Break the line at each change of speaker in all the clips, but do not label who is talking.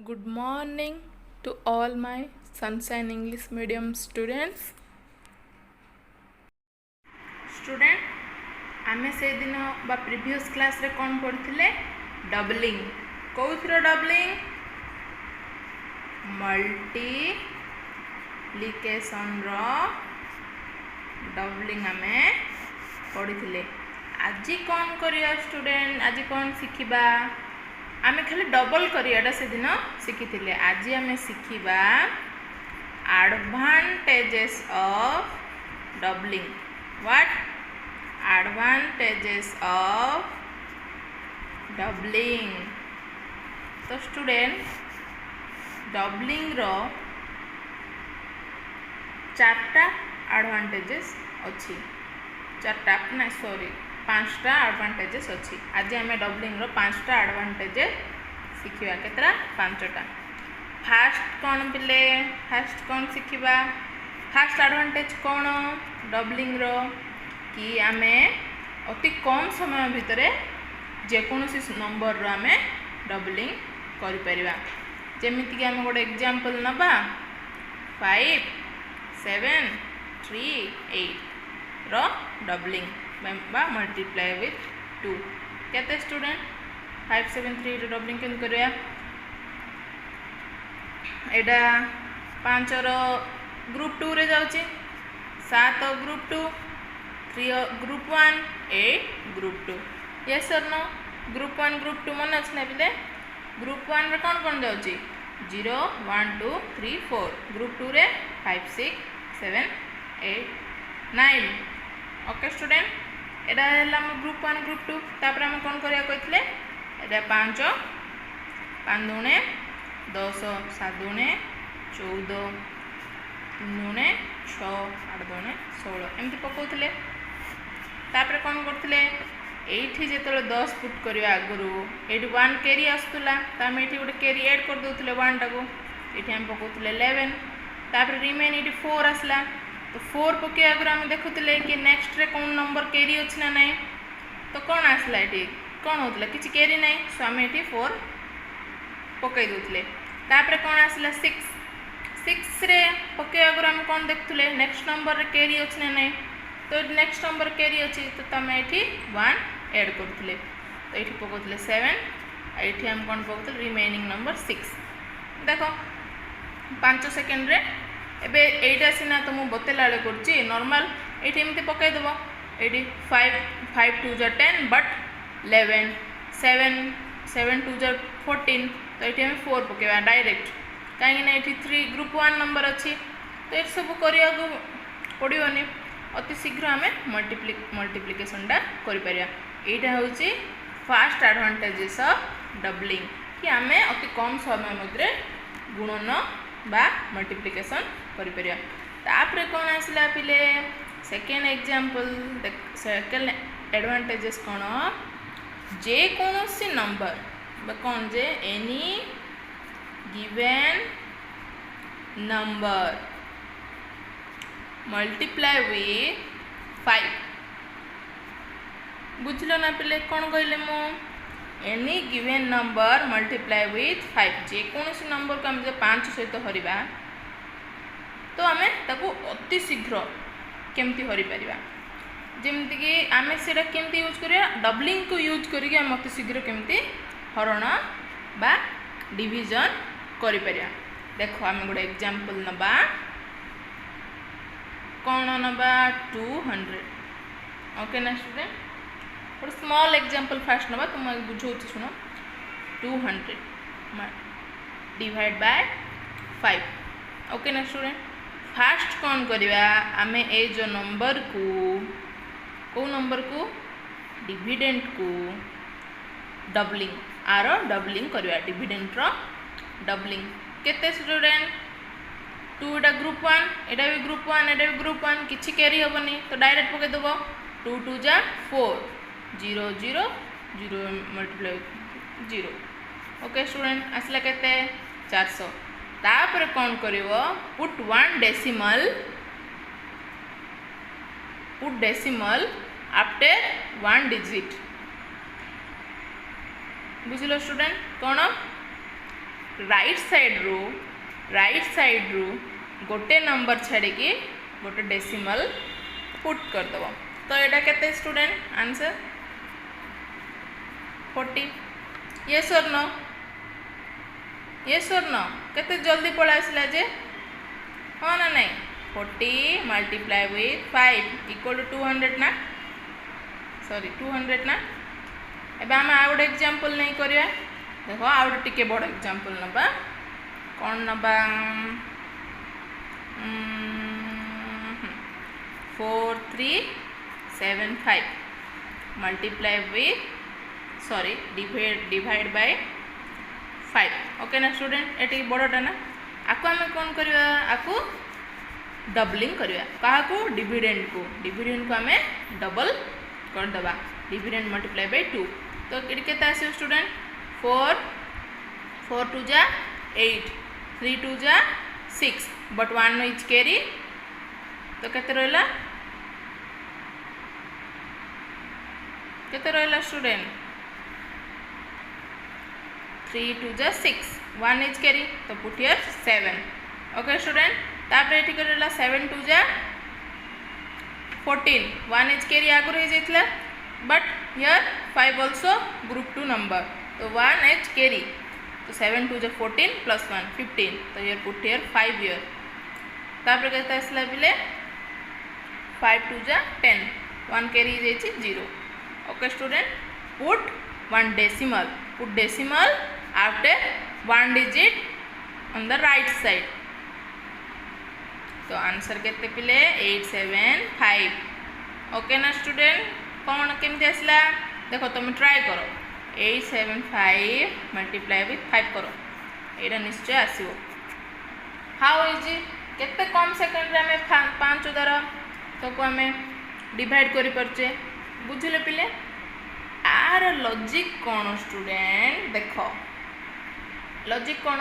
Good morning to all my Sunshine English medium students. Student, आमे से दिन बा प्रीवियस क्लास रे कौन पढ़थिले डबलिंग कोउथरो डबलिंग मल्टीप्लिकेशन रो डबलिंग आमे पढ़िथिले। आज कौन करिया स्टूडेंट, आज कौन शिखिबा आमे खाली डबल करियाटा से दिन शिखिथिले। आज आमे शिखिबा advantages of doubling. What advantages of doubling। तो स्टूडेंट डबलिंग रो चारटा एडवांटेजेस अच्छी, चारटा ना सॉरी पांचटा एडवांटेजेस अच्छी। आज आम डबलिंग रो पांचटा एडवांटेजेस शिखिबा। केतरा पांचटा। फास्ट कौन पिले, फास्ट कौन शिखिबा। फास्ट एडवांटेज कौन डबलिंग रो कि आमे अति कम समय भितर जेकोसी नंबर रो आमे डबलिंग करि परिबा। जेमिति कि आमे गोटे एग्जांपल नबा 5 7 3 8 रो डबलिंग बा मल्टीप्लाई विथ 2 केते स्टूडेंट 5 7 3 रो डबलिंग केन करिया। एडा 5 रो ग्रुप 2 रे जाउची, 7 group 2, 3 group 1, 8 group 2। Yes sir no group 1 group 2 मन अछि ना पिले। ग्रुप 1 रे कोन कोन जाउची 0 1 2 3 4, ग्रुप 2 रे 5 6 7 8 9। ओके स्टूडेंट, एडा हला ग्रुप 1 ग्रुप 2। तापर हम कोन करिया कइतले एडा 5 5 दुने 10 7 दुने 14 3 दुने 6 8 दुने 16 एमती पकाउतले। तापर कौन करते ये जो 10 पुट करवा आगुरी ये 1 कैरी आसूला तो आम ये गोटे कैरी एड कर दूसरे 1 टाक ये आम पकाउले 11। तापर रिमेन ये 4 आसला तो 4 पके आगुरी आम देखुले कि नेक्स्ट रे कौन नंबर कैरी अच्छी ना ना तो कौन आसला ये कौन होता कि कैरी ना सो आम ये 4 पकई दूसरे। तापर कौन आसला 6 6 रे पके आगुरी आम कौन देखुले नेक्स्ट नंबर रे कैरी अच्छी ना ना तो नेक्स्ट नंबर कैरी अच्छी तो तुम ये 1 ऐड करुले तो ये पकाउले 7 ये आम कौन पकाउले रिमेनिंग नंबर 6। देख 5 सेकेंड रे एबे एटा सीना तो मु बतेला बेले करछि नॉर्मल ये एमती पकईदेव ये 5 5 2 जा 10 बट 11 7 7 2 जा 14 तो ये आम 4 पकेवा डायरेक्ट कहीं ये 3 ग्रुप 1 नंबर अच्छी तो ये सब करिया पड़ोनी अति शीघ्र आम मल्टीप्लिकेशनटा करिपरिया। एटा होची फास्ट एडवांटेजेस ऑफ डबलिंग कि आम अति कम समय मध्य गुणन बा मल्टीप्लिकेशन करिपरिया। तापरे कौन आसला पिले सेकेंड एग्जांपल सेकेंड एडवांटेजेस कौन जे कोनोसी नंबर कौन जे any given number multiply with 5 बुझल ना पिले कौन कहले मु any given number multiply with 5 जेकोसी नंबर को आम 5 सहित हरिबा तो आम ताको अति शीघ्र केमती हरि परिबा। जेमती कि आम सेटा केमती यूज करिया डबलिंग को यूज करके आम अति शीघ्र केमती हरण बा डिवीजन करि परिया। देखो आम गोटे एग्जांपल नबा कौन नबा 200। ओके ना स्टूडेंट गोटे स्मॉल एग्जांपल फास्ट नबा तुम बुझाऊँ शुण 200 डिवाइड बाय 5। ओके ना स्टूडेंट फास्ट कौन करवा आम ए जो नंबर को कौ नंबर को डिविडेंट को डबलिंग आर डबलिंग करवा डिविडेंट रो डबलिंग केते स्टूडेंट 2 एटा ग्रुप 1 एटा भी ग्रुप 1 एटा भी ग्रुप 1 किछि कैरी हेबनी तो डायरेक्ट पके देबो 2 2 जा 4 0 0 0 मल्टीप्लाई 0। ओके स्टूडेंट आसला केते 400। तापर कौन करिवो पुट 1 डेसिमल आफ्टर 1 डिजिट बुझलो स्टूडेंट कौन राइट साइड रू गोटे नंबर छाड़ी गोटे डेसिमल पुट करदेव। तो यहाँ केते स्टूडेंट आंसर 40। येस और नो? येस और नो? केते जल्दी पड़ा आसला जे हाँ ना नहीं? 40 मल्टीप्लाई विथ 5 इक्वल टू 200 ना, सॉरी 200 ना। एबे आम आउ गोटे एग्जांपल नहीं करिया। देखो आउ गोटे टिके बड़ एग्जांपल नबा। कौन नबा? 4375 multiply with sorry divide by 5। Okay ना स्टूडेंट? ये बड़टा ना। आपको आम कौन करवा? आपको डबलिंग करवा। क्या? डिविडेंड को आम डबल करदे। Dividend multiply by 2। तो ये आसो स्टूडेंट 4 2 जा 8 3 2 जा 6 बट 1 इज कैरी। तो केते रहिला? केते रहिला स्टूडेंट? 3 2 जा 6 1 इज कैरी। तो पुट हियर 7। Okay student? तापर एठी करला 7 2 जा 14 1 इज कैरी आगु रही जाइतला but here 5 also group 2 number। तो 1 इज कैरी। तो 7 2 जा 14 plus 1 15। तो हियर पुट हियर 5 हियर। तापर केते आसला बिले 5 2 जा 10 1 कैरी जाइछि 0। Okay student? Put 1 decimal, put decimal after 1 digit on the right side। तो आंसर केते पिले 875। ओके ना स्टूडेंट? कौन केमती आसला? देखो तुम ट्राई करो 875 मल्टीप्लाई विथ 5 करो, यहाँ निश्चय आसो। How easy? केते कम सेकेंड रे आम 5 द्वारा तो को आम डिवाइड करि परचे। बुझिले पिले? आर लॉजिक कौन स्टूडेंट? देखो लॉजिक कौन?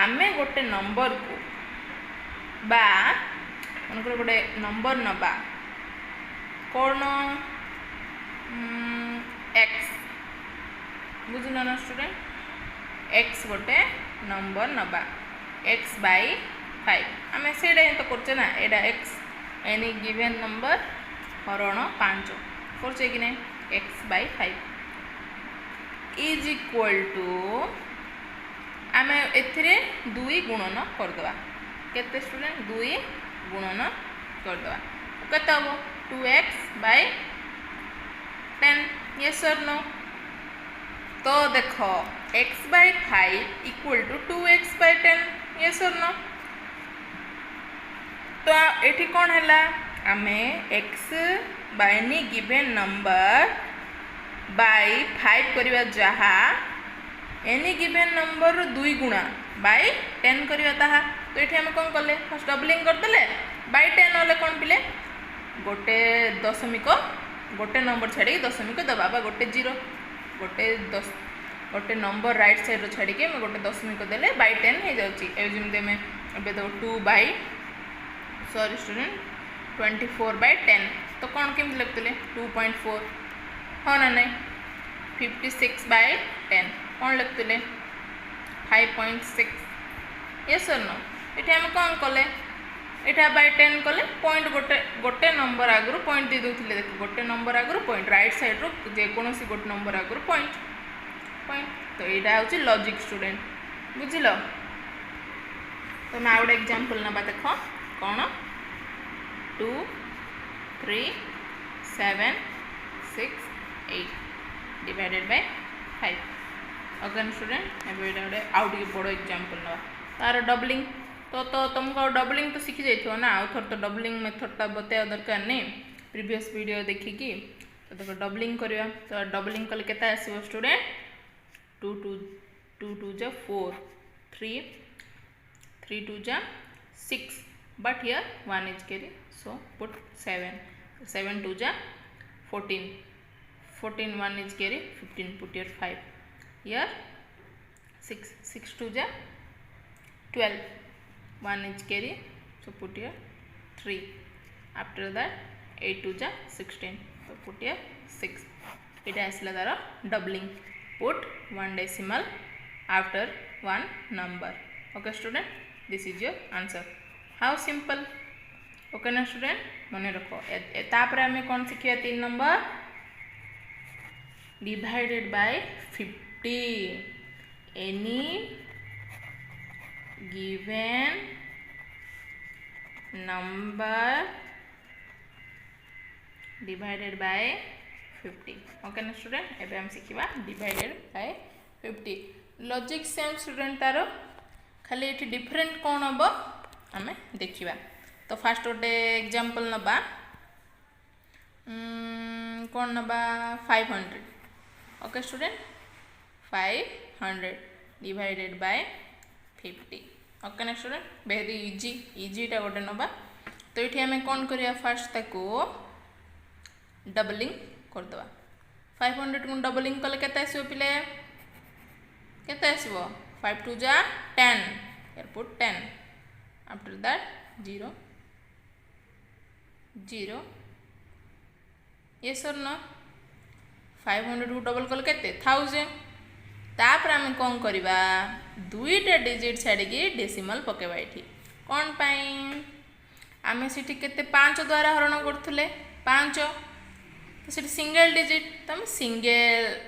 आमे गोटे नंबर को बा मनकर गोटे नंबर नबा कौन एक्स। बुझल ना स्टूडेंट? एक्स गोटे नंबर नबा एक्स बाय 5 आम से तो करचे ना। एटा एक्स एनी गिवन नंबर हरण 5 करचे कि नहीं? X by 5 is equal to आम एथिरे 2 गुणन करदे। केते स्टूडेंट? 2 गुणन करदे। केते हम 2x बाय 10। येस और नो? तो देखो x by 5 equal to 2x by 10। Yes और नो? तो एठी कौन है? आमे x by any given number by 5 करवा जहा एनी गिवन नंबर 2 गुणा बाय 10 करवा ताहा। तो ये आम कौन कले? फर्स्ट डबलिंग करदे बाय 10 होले कौन पिले? गोटे दशमिक गोटे नंबर छाड़ी दशमिक दबा बा गोटे 0 गोटे नंबर राइट साइड छाड़ी के गोटे दशमिक देले बाय 10 हो जाउची। जमी आम ए 2 बाय सॉरी स्टूडेंट 24 बाय 10। तो कौन केमती लिखुले? 2.4 हाँ ना नहीं? 56 बाय 10 कौन लिखुले? 5.6। येस और नो? ये आम कौन कले? यहाँ बाय 10 कले पॉइंट गोटे नंबर आगु पॉइंट दे दूसरे। देख गोटे नंबर आगु पॉइंट राइट साइड रो जेकोसी गोटे नंबर आगु पॉइंट। तो यहाँ हूँ लॉजिक स्टूडेंट। बुझिल? तो मैं गोटे एग्जांपल नबा। देख कौन 2 3 7 6 8 डिवाइडेड बाय 5। Okay student? गोटे आउ बड़ एग्जांपल नबा तार डबलिंग। तो तुमको डबलिंग तो शिखी जाइए ना। आउ थर तो डबलिंग मेथडटा बताया दरकार नहीं प्रीवियस वीडियो देखिकी। तो देखो डबलिंग करवा। तो डबलिंग कले केते आसीबो स्टूडेंट? 2 2 जा 4 3 3 2 जा 6 but here 1 is carry. So put 7 7 2 जा 14 14 1 is carry 15 put here 5 here 6 2 ja 12 1 is carry so put here 3 after that 8 2 ja 16 so put here 6 it has ladara doubling put one decimal after one number. Okay student, this is your answer. How simple. Okay ना student, मन रख तापर आम कौन शिखा 3 number divided by 50. Any given number divided by 50. Okay ना student, एबे हम शिखा divided by 50. Logic same student, तार खाली ये डिफरेंट कौन हम आम देखा. तो फास्ट गोटे एग्जांपल नबा कौन नबा 500. Okay student, 500 divided by 50. Okay ना स्टूडेंट, वेरी इजी इजीटा गोटे नबा. तो ये आम कौन करिया फास्ट ताको डबलिंग करदवा. 500 को डबलिंग कले केते आसीबो पिले, केते आसीबो 5 2 जा 10. here put 10. after that 0 0. yes or no. 500 को डबल कल केते 1000. तापर आम कौन करवा दुईटा डिजिट छाड़ी डेसिमल पकेबा. ये कौन पाई आम से केते 5 द्वारा हरण करथुले 5, तो से सिंगल डिजिट तो आम सिंगल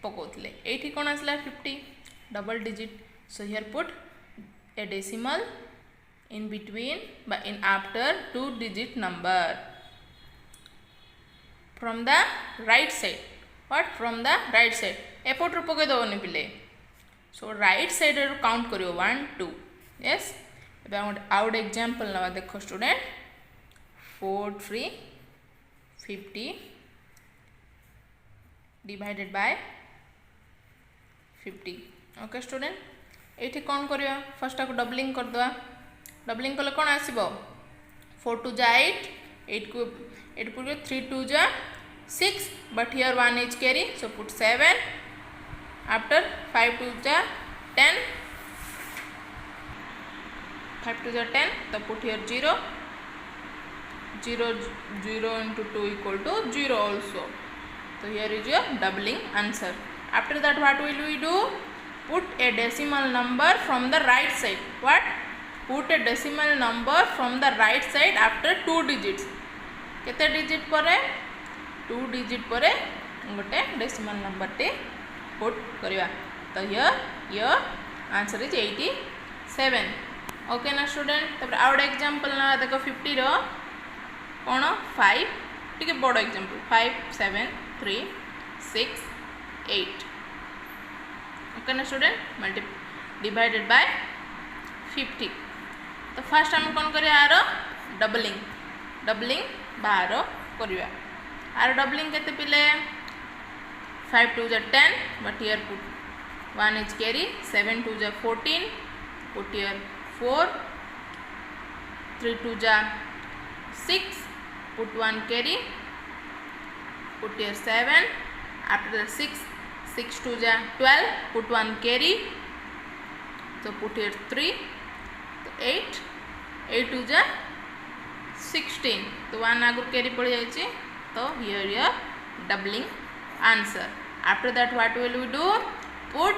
पकाउथले. ये कौन आसला 50 double digit. So here put a decimal in between but in after 2 digit number from the right side. what from the right side एपट रू पके दबनी पिले. सो राइट साइड रू काउंट करियो 1 2. यस, एबे आउट एग्जांपल नवा देखो student. 4 3 50 divided by 50. Okay student, ये कौन करियो फर्स्ट को डबलिंग कर दवा. डबलिंग कले कौन आसीबो 4 2 जा 8. 8 को 8 पुट 3 2 जा 6. But here 1 is carry, so put 7. After 5 2 जा 10. 5 2 जा 10, तो put here 0 0 0 into 2 equal to 0 also. so here is your doubling answer. after that what will we do? put a decimal number from the right side. what? put a decimal number from the right side after 2 digits. केते digit परे 2 digit परे गोटे decimal number टे put करवा. तो here answer is 87. Okay ना student, तब out example ना देखो 50 रो कोन 5 टिके बड़ एग्जांपल 5 7 3 6 8. ओके ना स्टूडेंट, मल्टी डिवाइडेड बाय 50. तो फास्ट आम कौन करिया आर डबलिंग. डबलिंग बार करिया. आर डबलिंग केते पिले 5 2 जा 10. But here put 1 is carry. 7 2 जा 14. Put here 4. 3 2 जा 6. Put 1 carry. Put here 7. After 6 6 2 जा 12. Put 1 carry. so put here 3. तो 8 8 2 जा 16. तो 1 आगु कैरी पड़ जाए. तो here your doubling answer. After that what will we do? Put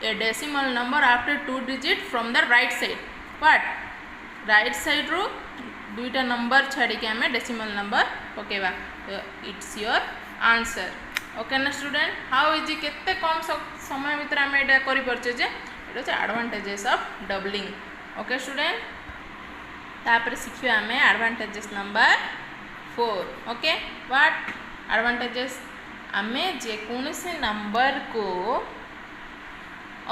a decimal number after 2 digit from the right side. What? Right side रू दुईटा नंबर छाड़ी के आम डेसिमल नंबर पकेबा. तो इट्स योर आंसर. ओके ना स्टूडेंट, हाउ इजी केते कम समय भीतर आम एटा करि परछे जे it is advantages of doubling. Okay student, तापर शिखिया आम advantages number 4. Okay, what advantages? आम जेकोसी नंबर को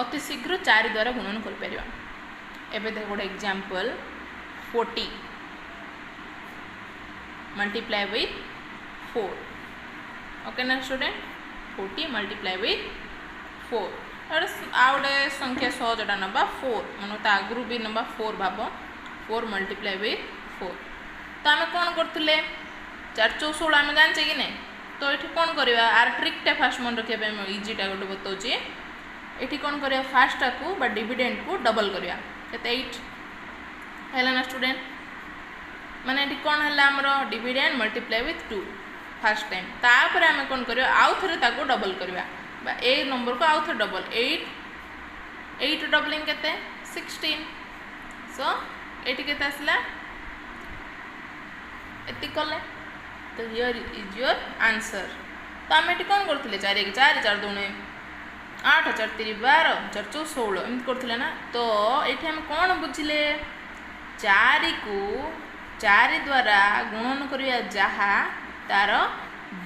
अति शीघ्र 4 द्वारा गुणन कर परिबा. एबे देख गोटे एग्जांपल 40 मल्टीप्लाई विथ 4. ओके ना स्टूडेंट, 40 मल्टीप्लाई विथ 4. आउ गोटे संख्या सहजटा नवा 4 मन तो आगु भी नवा 4 भाव 4 मल्टीप्लाई विथ 4. तो आम कौन करते 4 4 16 आम जाने कि नहीं. तो ये कौन करवा आर ट्रिकटा फास्ट मन रखा इजीटा गोटे बताऊँ. ये कौन करवा फास्टा को बा डिविडेंड को डबल करवा. केते 8 है ना स्टूडेंट. माने ये कौन है आमर dividend multiply with 2 fast time. तापर आम कौन करवा आउ थे डबल करवा ए नंबर को आउ थे डबल 8 8 डबलिंग केते 16 सो एटी केते आसला एति कले तो हियर इज योर आंसर। तो आम ये कौन करते 4 1 4 4 2 8 4 3 12 4 4 16 एमती करते ना। तो ये आम कौन बुझिले 4 को 4 द्वारा गुणन करिया जहा तार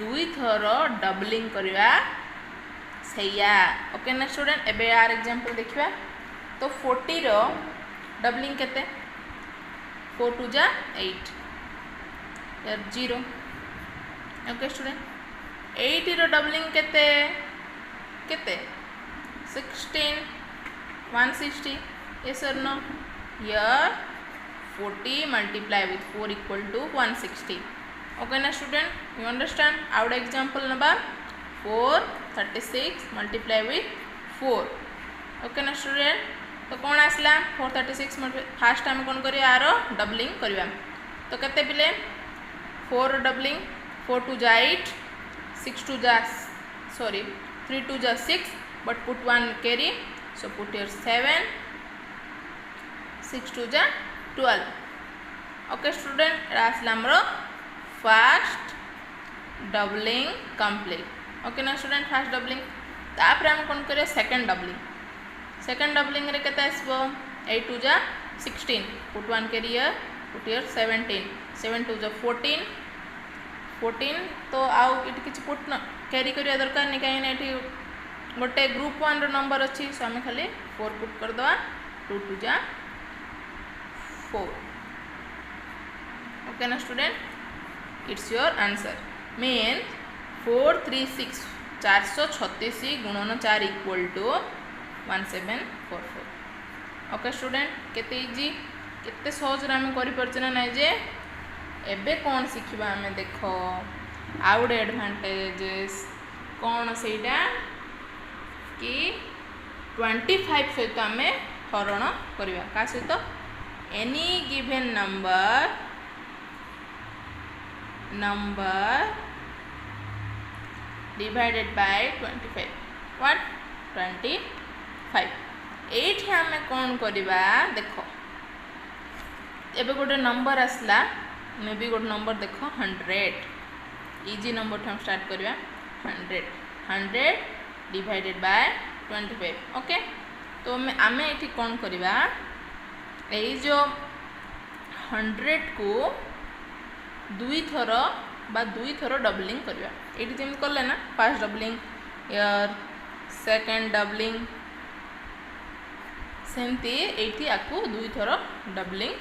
2 थर डबलिंग करिया सैया। ओके ना स्टूडेंट एबे यार एग्जांपल देखिबा। तो 40 रो डबलिंग केते 4 2 जा 8 यार 0। ओके स्टूडेंट 8 रो डबलिंग केते केते 16 160 yes or no here 40 multiply with 4 equal to 160। okay na student you understand our example number 436 multiply with 4। okay na student तो कौन आसला 436 फास्ट आम कौन करिया आरो डबलिंग करिया। तो केते पिले 4 डबलिंग 4 2 जा 8 6 2 जा सॉरी 3 2 जा 6 but put 1 carry so put here 7 6 2 जा 12। okay student आसला हमरो फास्ट डबलिंग कंप्लीट। ओके ना स्टूडेंट फास्ट डबलिंग तापर हम कौन करिया सेकंड डबलिंग रे केते आसबो 8 2 जा 16 put 1 carry here put here 17 7 2 जा 14 तो आउ इट किछ पुट न कैरी करिया दरकार नहीं कहीं एठी गोटे ग्रुप 1 रो नंबर अच्छी सो आम खाली 4 पुट कर दवा 2 2 जा 4। ओके ना student it's your answer mean 436 436 गुणन 4 इक्वल टू 1744। ओके स्टूडेंट केते इजी केते सहज आम करें ना जे एबे कौन शिखा आम देख आउ गए एडभांटेजेस कौन सेटा कि 25 सहित आम हरण करवा का सहित any given number divided by 25 what 25 एठी आम कौन करवा देख एबे गोटे नंबर आसला मे भी गोटे नंबर देख 100 इजी नंबर हम स्टार्ट करवा 100 डिवाइडेड बाय 25। ओके तो आम ये कौन करवा यही जो 100 को 2 थर बा 2 थर डबलिंग करवा ये जमी कले ना फास्ट डबलिंग यार सेकेंड डबलिंग सेमती ये आपको 2 थर डबलिंग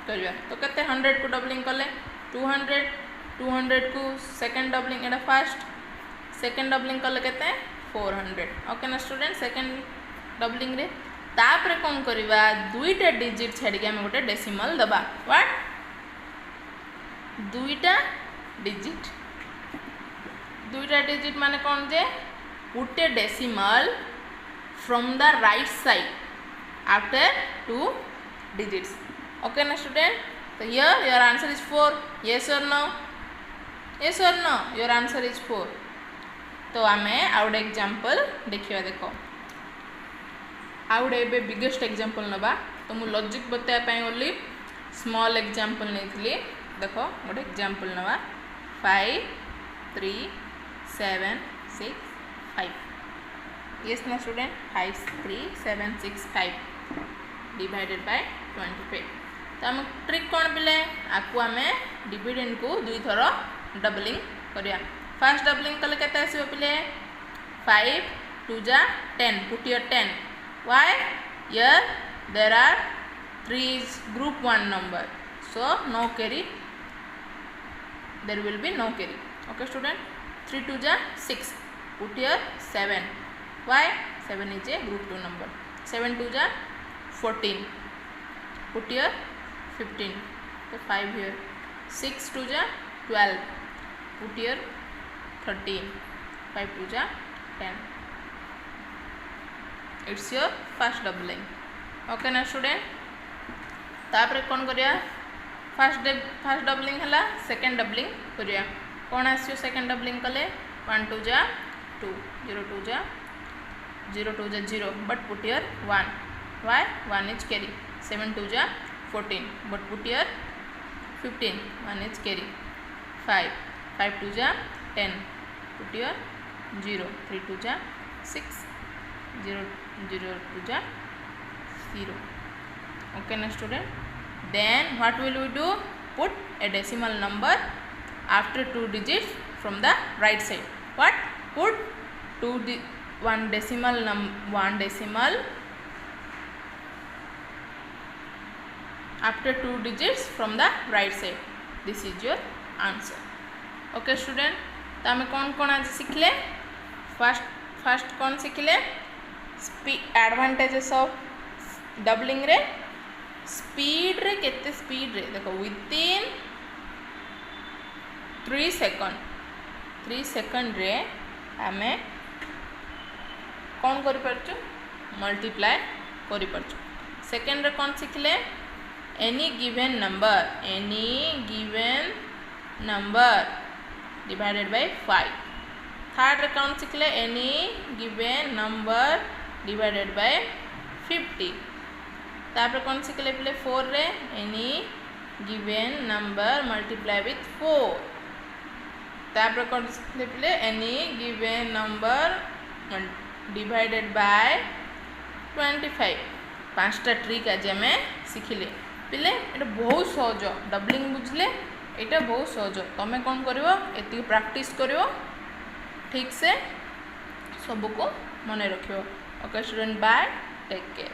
करवा। तो केते 100 को डबलिंग कले 200 को सेकेंड डबलिंग एटा फास्ट सेकेंड डबलिंग कले केते 400। ओके ना स्टूडेंट सेकेंड डबलिंग रे तापर कौन करवा 2टा डिजिट छाड़ी आम गोटे डेसिमल दबा व्हाट 2टा डिजिट माने कौन जे put a decimal from the right side after 2 digits। okay na student so here your answer is 4 yes or no your answer is 4। तो आम आउट एग्जांपल देखिए देखो आउट ए बिगेस्ट एग्जांपल नबा। तो मु लॉजिक बताया बोली स्मॉल एग्जांपल नहीं देखो गोटे एग्जांपल नवा 5 3 7 6 5 yes ना स्टूडेंट 5 3 7 6 5 डिवाइडेड बाय 25। तो आम ट्रिक कौन पिले आपको आम डिविडेंड को 2 थर डबलिंग करिया। फास्ट डबलिंग कले केते आसीबो पिले 5 2 जा 10 put your 10 why here there are 3 group 1 number so no carry there will be no carry। okay student 3 2 ja 6 put here 7 why 7 is a group 2 number 7 2 ja 14 put here 15 so 5 here 6 2 ja 12 put here 13 5 2 ja 10 it's your first doubling। okay ना student तापर कौन करिया fast doubling है second doubling करिया कौन आसो second doubling कले 1 2 जा 2 0 2 जा 0 2 जा 0 but put here 1. Why? 1 is carry. 7 2 जा 14 but put here 15. 1 is carry. 5 5 2 जा 10 put here 0. 3 2 जा 6 0 0 2 जा 0. Okay na student. Then what will we do? Put a decimal number after 2 digits from the right side. What? Put one decimal after 2 digits from the right side. This is your answer. Okay student. तो आम कौन आज शिखले first कौन शिखले advantages of doubling रे speed रे केते speed रे देखो विदिन 3 सेकंड रे आमे कौन करि परछु मल्टीप्लाई करि परछु। सेकंड रे कौन शिखले any given number divided by 5। Third रे कौन शिखले any given number divided by 50। तापर कौन शिखले पिले 4 रे any given number multiply with 4। तापर कौन शिखले पिले any given number divided by 25। 5टा ट्रिक आज आम शिखिले पिले ये बहुत सहज डबलिंग बुझले यहाँ बहुत सहज तुम्हें कौन कर प्रैक्टिस कर ठीक से सबको मन रख। Okay student bye take care.